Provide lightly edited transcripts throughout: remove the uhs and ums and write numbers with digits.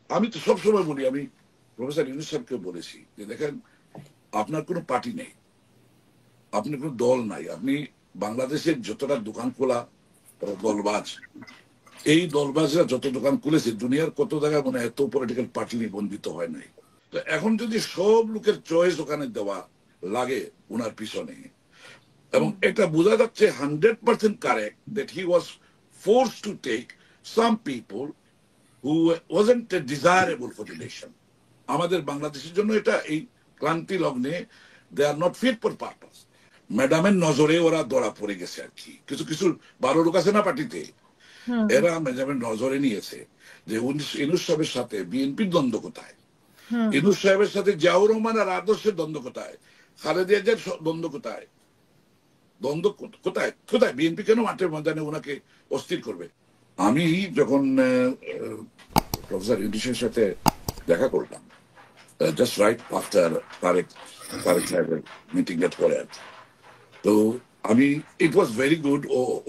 আমি তো সবসময় বলি, আমি প্রফেসর ইউনূস সাহেবকে বলেছি যে দেখেন, আপনার কোনো পার্টি নেই, আপনার কোনো দল নাই, আপনি বাংলাদেশের যতটা দোকান খোলা দলবাজ, এই দলবাজরা যত দোকান খুলেছে দুনিয়ার কত জায়গায় মনে হয় এত পলিটিক্যাল পার্টি নিবন্ধিত হয় নাই। তো এখন যদি সব লোকের চয়েস ওখানে দেওয়া লাগে ওনার পিছনে, এবং এটা বোঝা যাচ্ছে 100% correct that he was force to take some people who wasn't desirable for the nation. আমাদের বাংলাদেশের জন্য এটা এই ক্লান্তি লগ্নে they are not fit for purpose. ম্যাডামের নজরে ওরা ধরা পড়ে গেছে আর কি। কিছু কিছু ভালো লোক আছে না পার্টিতে, এরা ম্যাডামের নজরে নিয়েছে যে ইউনূস সাহেবের সাথে বিএনপির দ্বন্দ্ব কোথায়, ইউনূস সাহেবের সাথে জিয়াউর রহমান আর আদর্শের দ্বন্দ্ব কোথায়, খালেদা জিয়ার দ্বন্দ্ব কোথায়, দ্বন্দ্ব কোথায় কোথায় বিএনপি কেন মাঠের ময়দানে ওনাকে অস্থির করবে। আমি যখন প্রফেসর ইউনূসের সাথে দেখা করলাম জাস্ট রাইট আফটার তারেক সাহেবের মিটিং এর পরে, তো আমি ইট ওয়াজ ভেরি গুড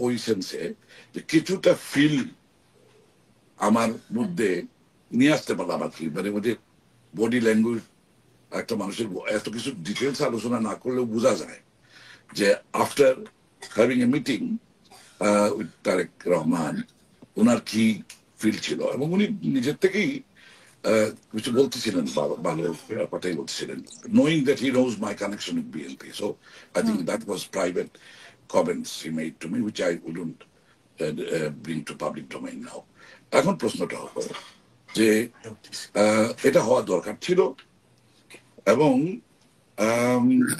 ওই সেন্সে যে কিছুটা ফিল আমার মধ্যে নিয়ে আসতে পারলাম আর কি। মানে ওদের বডি ল্যাঙ্গুয়েজ, একটা মানুষের এত কিছু ডিটেলস আলোচনা না করলেও বোঝা যায় যে after having a meeting with Tarique Rahman ওনার কি ফিল ছিল, এবং উনি নিজের থেকেই কিছু বলতেছিলেন, ভালো কথাই বলতেছিলেন, knowing that he knows my connection with BNP. So I think that was private comments he made to me, which I wouldn't bring to public domain now. এখন প্রশ্নটা হলো যে এটা হওয়া দরকার ছিল, এবং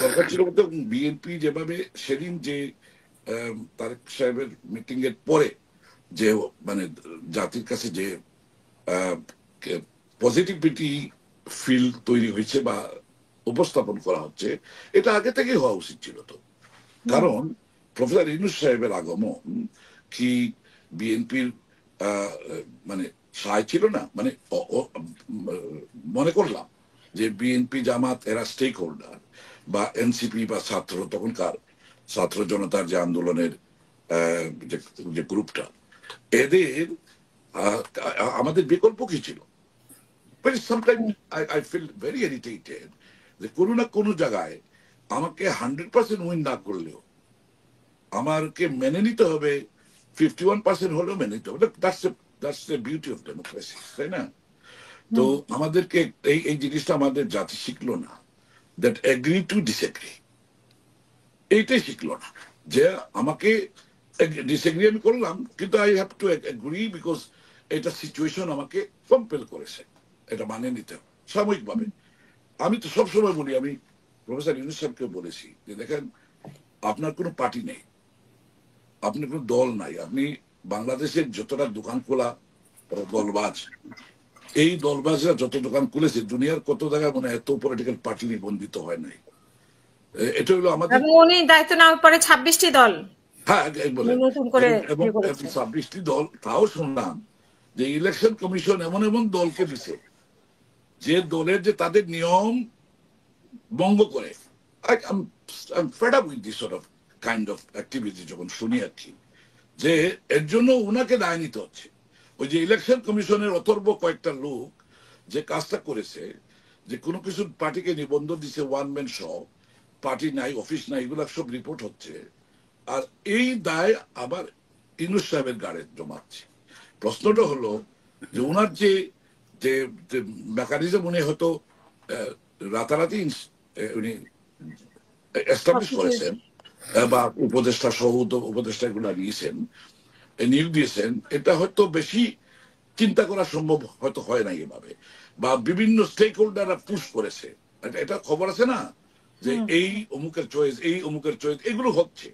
দরকার ছিল বলতে বিএনপি যেভাবে সেদিন যে তারেক সাহেবের মিটিং এর পরে যে মানে জাতির কাছে যে পজিটিভিটি ফিল তৈরি হয়েছে বা উপস্থাপন করা হচ্ছে, এটা আগে থেকে হওয়া উচিত ছিল। তো কারণ প্রফেসর ইউনূস সাহেবের আগমন কি বিএনপির মানে সায় ছিল না, মানে মনে করলাম যে বিএনপি জামাত এরা স্টেক হোল্ডার, বা এনসিপি বা ছাত্র, তখনকার ছাত্র জনতার যে আন্দোলনের যে গ্রুপটা, এদের আমাদের বিকল্প কি ছিল? But sometimes I feel very irritated যে কোনো না কোনো জায়গায় আমাকে 100% উইন না করলেও আমাকে মেনে নিতে হবে, 51% হলেও মেনে নিতে হবে। That's the beauty of democracy, তাই না? তো আমাদেরকে এই জিনিসটা আমাদের জাতি শিখলো না, that agree to disagree, এইটাই শিখলো না। যে আমাকে ডিসএগ্রি আমি করলাম, কিন্তু I have to agri because এটা সিচুয়েশন আমাকে কম্পেল করেছে, এটা মানে নিতে হবে সাময়িকভাবে। আমি তো সবসময় বলি, আমি প্রফেসর ইউনূস সাহেবকে বলেছি যে দেখেন, আপনার কোনো পার্টি নেই, আপনার কোনো দল নাই, আপনি বাংলাদেশের যতটা দোকান খোলা দলবাজ, এই দলবাজরা যত দোকান খুলেছে দুনিয়ার কত জায়গায় মনে হয় এত পলিটিক্যাল পার্টি নিবন্ধিত হয় নাই। এটা হলো আমাদের, উনি দায়িত্ব নেওয়ার পরে 26টি দল, হ্যাঁ নতুন করে এবং 26টি দল। তাও শুনলাম যে ইলেকশন কমিশন এমন এমন দলকে দিছে যে দলের যে তাদের নিয়ম ভঙ্গ করে। I'm fed up with this sort of kind of activity যখন শুনি আর কি, যে এর জন্য উনাকে দায় নিতে হচ্ছে। ওই যে ইলেকশন কমিশনের অথর্ব কয়েকটা লোক যে কাজটা করেছে, যে কোনো কিছু পার্টিকে নিবন্ধন দিছে ওয়ান ম্যান শো, পার্টি নাই, অফিস নাই, এগুলো সব রিপোর্ট হচ্ছে, আর এই দায় আবার ইউনূস সাহেবের গাড়ে জমাচ্ছে। প্রশ্নটা হলো যে ওনার যে মেকানিজম উনি হয়তো রাতারাতি উনি এস্টাবলিশ করেছেন, বা উপদেষ্টা সহ উপদেষ্টা এগুলো নিয়েছেন, নিয়োগ দিয়েছেন, এটা হয়তো বেশি চিন্তা করা সম্ভব হয়তো হয় না এভাবে, বা বিভিন্ন স্টেক হোল্ডাররা পুশ করেছে। এটা খবর আছে না যে এই অমুকের চয়েস, এই অমুকের চয়েস, এগুলো হচ্ছে।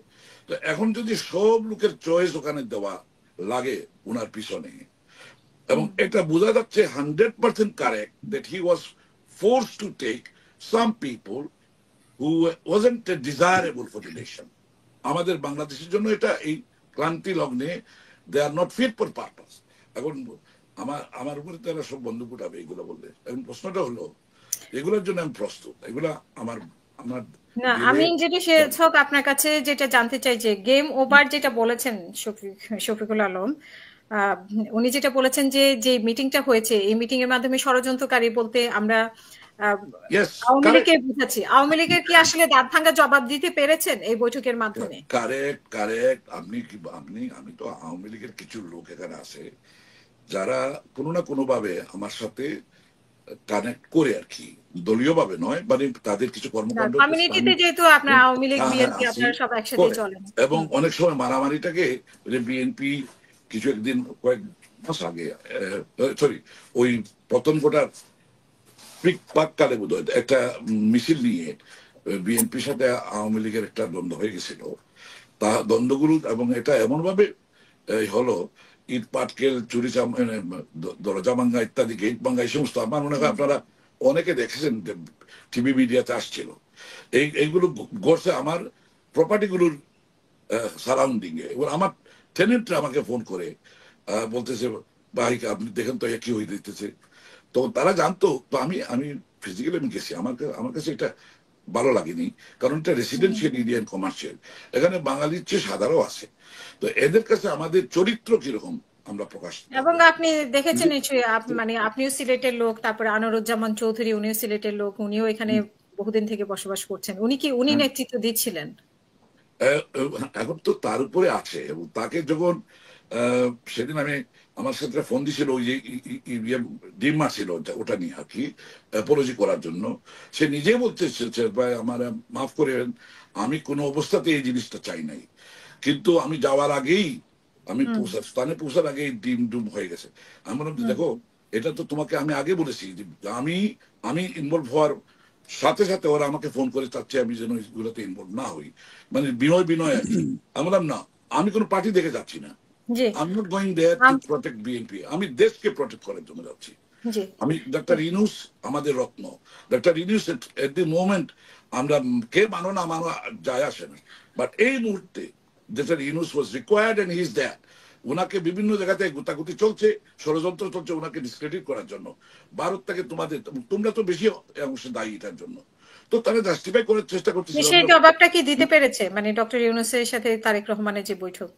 তো এখন যদি সব লোকের চয়েস ওখানে দেওয়া লাগে ওনার পিছনে, এবং এটা বোঝা যাচ্ছে 100% correct that he was force to take some people who wasn't desirable for the nation. আমাদের বাংলাদেশের জন্য এটা এই ক্লান্তি লগ্নে they are not fit for purpose. এখন আমার উপরে তারা সব বন্ধু ফুটাবে এগুলো বললে। এখন প্রশ্নটা হলো, এগুলোর জন্য আমি প্রস্তুত, এগুলা আমার না, আমি যেটা শিক্ষক আপনার কাছে যেটা জানতে চাই যে গেম ওভার যেটা বলেছেন শফিকুল আলম, আহ, উনি যেটা বলেছেন যে যে মিটিংটা হয়েছে এই মিটিং এর মাধ্যমে ষড়যন্ত্রকারী বলতে আমরা আহ, ইয়েস, আওয়ামী কারেক্ট, লীগকে বুঝাচ্ছি। আওয়ামী লীগের কি আসলে দাঁত ভাঙ্গা জবাব দিতে পেরেছেন এই বৈঠকের মাধ্যমে? Correct, correct. আপনি কি, আমি তো আওয়ামী লীগের কিছু লোক এখানে আছে যারা কোনো না কোনো ভাবে আমার সাথে কানেক্ট করে আর কি, দলীয় ভাবে নয়, মানে তাদের কিছু কর্মকাণ্ড কমিউনিটিতে যেহেতু আপনার আওয়ামী লীগ হ্যাঁ হ্যাঁ বিএনপি আছি আপনারা সব একসাথে করে। চলেন। এবং অনেক সময় মারামারিটাকে বিএনপি কিছু একদিন কয়েক মাস আগে, সরি, ওই পতন ঘটার প্রাককালে বোধ হয় একটা মিছিল নিয়ে বিএনপির সাথে আওয়ামী লীগের একটা দ্বন্দ্ব হয়ে গেছিল। তা দ্বন্দ্বগুলো এবং এটা এমন ভাবে হলো, ইট পাটকেল চুরি দরজা ভাঙ্গা ইত্যাদি, গেট ভাঙ্গা, এই সমস্ত আমার মনে হয় আপনারা অনেকে দেখেছেন, টিভি মিডিয়াতে আসছিল। এইগুলো ঘটছে আমার প্রপার্টি গুলোর সারাউন্ডিং এ। এবার আমার টেনেন্টরা আমাকে ফোন করে বলতেছে, ভাই আপনি দেখেন তো কি হয়ে দিতেছে। তো তারা জানতো, তো আমি আমি ফিজিক্যালি আমি গেছি, আমার কাছে এটা ভালো লাগেনি, কারণ এটা রেসিডেন্সিয়াল এরিয়া, কমার্শিয়াল, এখানে বাঙালির চেয়ে সাদারও আছে। তো এদের কাছে আমাদের চরিত্র কিরকম আমরা প্রকাশ এবং করবো। আপনি দেখেছেন নিশ্চয়ই, মানে আপনিও সিলেটের লোক, তারপরে আনোয়ারুজ্জামান চৌধুরী উনিও সিলেটের লোক, উনিও এখানে বহুদিন থেকে বসবাস করছেন। উনি হ্যাঁ, নেতৃত্ব দিচ্ছিলেন। এখন তো তার উপরে আছে, এবং তাকে যখন সেদিন আমি, আমার সাথে ফোন দিছিল ওই যে ডিম মারছিল ওটা নিয়ে আর কি, অ্যাপোলজি করার জন্য। সে নিজে বলতে ভাই আমার মাফ করেন, আমি কোনো অবস্থাতে এই জিনিসটা চাই নাই, কিন্তু আমি যাওয়ার আগেই, আমি হুম স্থানে পৌঁছার আগেই ডিম ডুম হয়ে গেছে। আমি বললাম যে, হুম দেখো এটা তো তোমাকে আমি আগে বলেছি যে আমি আমি ইনভলভ হওয়ার সাথে সাথে ওরা আমাকে ফোন করে চাচ্ছে আমি যেন এগুলোতে ইনভলভ না হই, মানে বিনয় বিনয় আর কি। আমি বললাম না, আমি কোনো পার্টি দেখে যাচ্ছি না, জি I am not going there to um- protect BNP, আমি দেশকে প্রটেক্ট করার জন্য যাচ্ছি। জি আমি ডাক্তার ইউনূস আমাদের রত্ন, ডাক্তার ইউনূস এট দি মোমেন্ট, আমরা কে মানো না মানো যায় আসে না, বাট এই মুহূর্তে doctor Yunus was required and he is that. ওনাকে বিভিন্ন জায়গাতে গুতাগুতি চলছে, ষড়যন্ত্র চলছে ওনাকে ডিসক্রেডিট করার জন্য। ভারত থেকে তোমাদের, তোমরা তো বেশি অংশে দায়ী এটার জন্য। তো তারা জাস্টিফাই করার চেষ্টা করতেছিল। সেই জবাবটা কি দিতে পেরেছে, মানে ডক্টর ইউনূসের সাথে তারেক রহমানের যে বৈঠক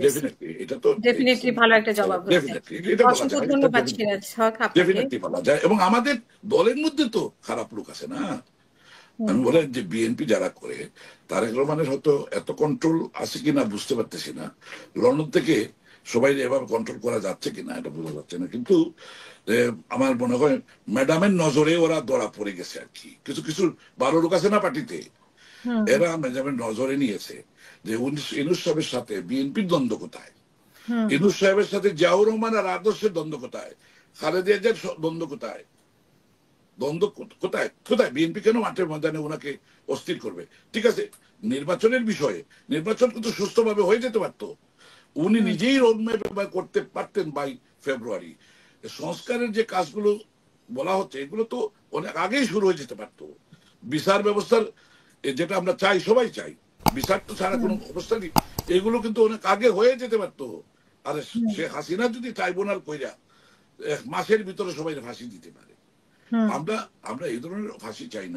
ডেফিনেটলি এটা তো ডেফিনেটলি ভালো একটা জবাব হয়েছে। ডেফিনেটলি এটা বলা অসংখ্য যায়, এটা ধন্যবাদ সিরাজ হক আপনাকে। ডেফিনেটলি বলা যায়। এবং আমাদের দলের মধ্যে তো খারাপ লোক আছে না। হুম আমি বলেন যে বিএনপি যারা করে, তারেক রহমানের হয়তো এত কন্ট্রোল আছে কিনা বুঝতে পারতেছি না, লন্ডন থেকে সবাই এভাবে কন্ট্রোল করা যাচ্ছে কিনা এটা বোঝা যাচ্ছে না। কিন্তু আমার মনে হয় ম্যাডামের নজরে ওরা ধরা পড়ে গেছে আর কি। কিছু কিছু ভালো লোক আছে না পার্টিতে, হুম এরা ম্যাডামের নজরে নিয়েছে যে ইউনূস সাহেবের সাথে বিএনপির দ্বন্দ্ব কোথায়, হুম ইউনূস সাহেবের সাথে জিয়াউর রহমান আর আদর্শের দ্বন্দ্ব কোথায়, খালেদা জিয়ার দ্বন্দ্ব কোথায়, দ্বন্দ্ব কোথায় কোথায়, বিএনপি কেন মাঠের ময়দানে ওনাকে অস্থির করবে। ঠিক আছে, নির্বাচনের বিষয়ে, নির্বাচন কিন্তু সুস্থভাবে হয়ে যেতে পারতো, উনি হুম নিজেই রোডম্যাপ করতে পারতেন বাই ফেব্রুয়ারি। সংস্কারের যে কাজগুলো বলা হচ্ছে এগুলো তো অনেক আগেই শুরু হয়ে যেতে পারতো। বিচার ব্যবস্থার যেটা আমরা চাই, সবাই চাই, বিচার তো ছাড়া হুম কোনো অবস্থা নেই, এগুলো কিন্তু অনেক আগে হয়ে যেতে পারতো। আর হুম শেখ হাসিনা যদি ট্রাইব্যুনাল কইরা 1 মাসের ভিতরে সবাই ফাঁসি দিতে পারে, হুম আমরা আমরা এই ধরনের ফাঁসি চাই না।